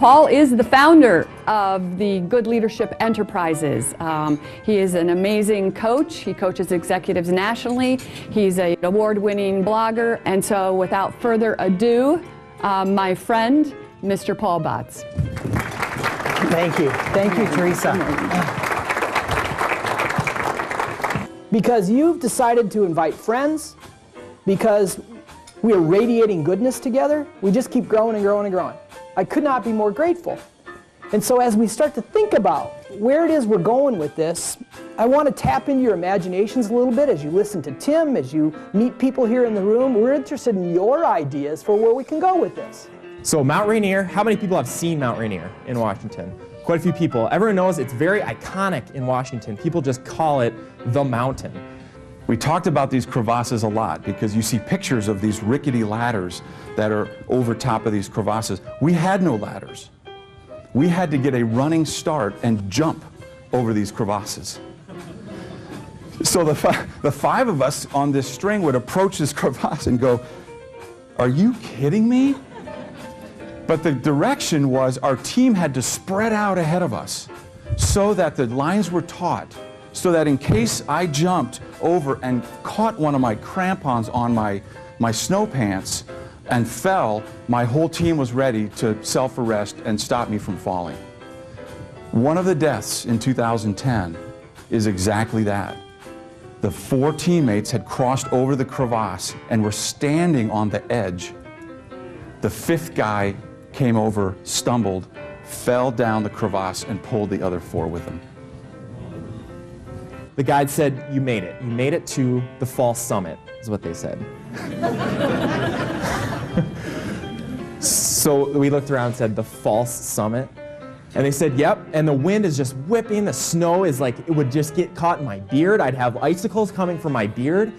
Paul is the founder of the Good Leadership Enterprises. He is an amazing coach. He coaches executives nationally. He's an award-winning blogger. And so without further ado, my friend, Mr. Paul Batz. Thank you. Thank you, Teresa. Because you've decided to invite friends, because we are radiating goodness together, we just keep growing and growing and growing. I could not be more grateful. And so as we start to think about where it is we're going with this, I want to tap into your imaginations a little bit as you listen to Tim, as you meet people here in the room. We're interested in your ideas for where we can go with this. So Mount Rainier, how many people have seen Mount Rainier in Washington? Quite a few people. Everyone knows it's very iconic in Washington. People just call it the mountain. We talked about these crevasses a lot because you see pictures of these rickety ladders that are over top of these crevasses. We had no ladders. We had to get a running start and jump over these crevasses. So the five of us on this string would approach this crevasse and go, "Are you kidding me?" But the direction was our team had to spread out ahead of us so that the lines were taut, so that in case I jumped over and caught one of my crampons on my snow pants and fell, my whole team was ready to self-arrest and stop me from falling. One of the deaths in 2010 is exactly that. The 4 teammates had crossed over the crevasse and were standing on the edge. The 5th guy came over, stumbled, fell down the crevasse, and pulled the other 4 with him. The guide said, "You made it. You made it to the false summit," is what they said. So we looked around and said, "The false summit?" And they said, "Yep." And the wind is just whipping. The snow is like, it would just get caught in my beard. I'd have icicles coming from my beard.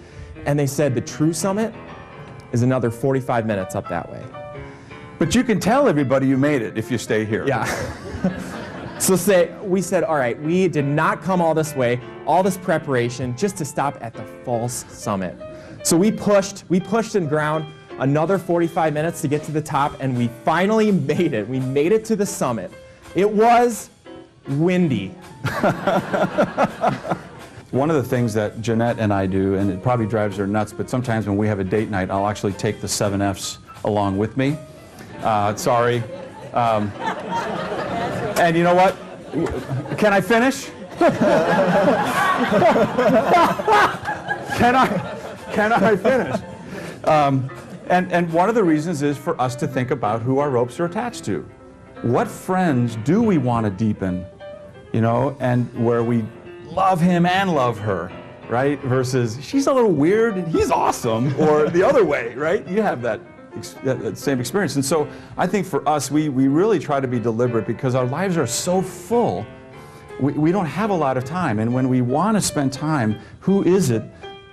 And they said, "The true summit is another 45 minutes up that way." But you can tell everybody you made it if you stay here. Yeah. So we said, all right, we did not come all this way, all this preparation, just to stop at the false summit. So we pushed and ground another 45 minutes to get to the top, and we finally made it. We made it to the summit. It was windy. One of the things that Jeanette and I do, and it probably drives her nuts, but sometimes when we have a date night, I'll actually take the 7Fs along with me. Sorry. And you know what? Can I finish? Can I finish? And one of the reasons is for us to think about who our ropes are attached to. What friends do we want to deepen, you know, and where we love him and love her, right? Versus she's a little weird and he's awesome, or the other way, right? You have that same experience. And so I think for us, we really try to be deliberate because our lives are so full. We don't have a lot of time. And when we want to spend time, who is it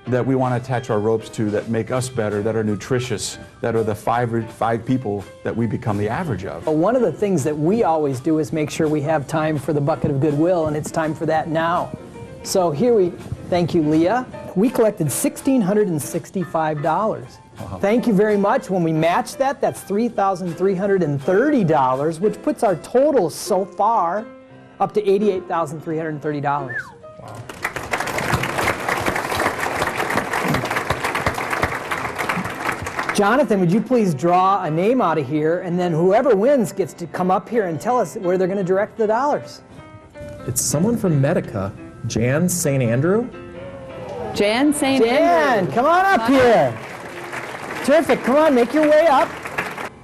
that we want to attach our ropes to that make us better, that are nutritious, that are the five people that we become the average of? Well, one of the things that we always do is make sure we have time for the bucket of goodwill, and it's time for that now. So thank you, Leah. We collected $1,665. Wow. Thank you very much. When we match that, that's $3,330, which puts our total so far up to $88,330. Wow. Jonathan, would you please draw a name out of here, and then whoever wins gets to come up here and tell us where they're going to direct the dollars. It's someone from Medica, Jan St. Andrew. Jan St. Andrew. Jan, come on up here. Terrific. Come on, make your way up.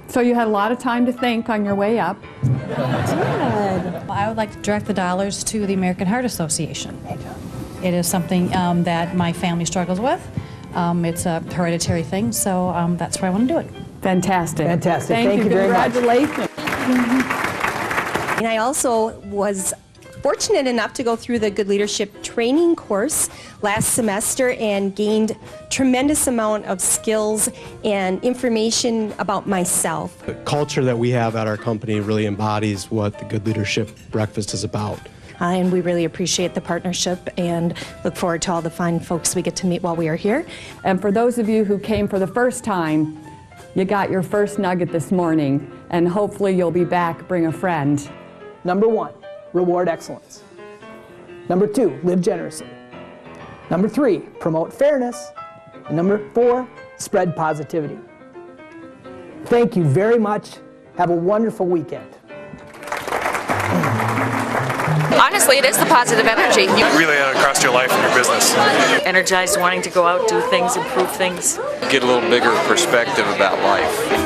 So you had a lot of time to think on your way up. Good. I would like to direct the dollars to the American Heart Association. It is something that my family struggles with. It's a hereditary thing, so that's where I want to do it. Fantastic. Fantastic. Thank you very much. Congratulations. And I also was fortunate enough to go through the Good Leadership training course last semester and gained tremendous amount of skills and information about myself. The culture that we have at our company really embodies what the Good Leadership Breakfast is about. And we really appreciate the partnership and look forward to all the fine folks we get to meet while we are here. And for those of you who came for the first time, You got your first nugget this morning, and hopefully you'll be back. Bring a friend. Number 1, reward excellence. Number 2, live generously. Number 3, promote fairness. And number 4, spread positivity. Thank you very much. Have a wonderful weekend. Honestly, it is the positive energy. You really across your life and your business. energized, wanting to go out, do things, improve things. Get a little bigger perspective about life.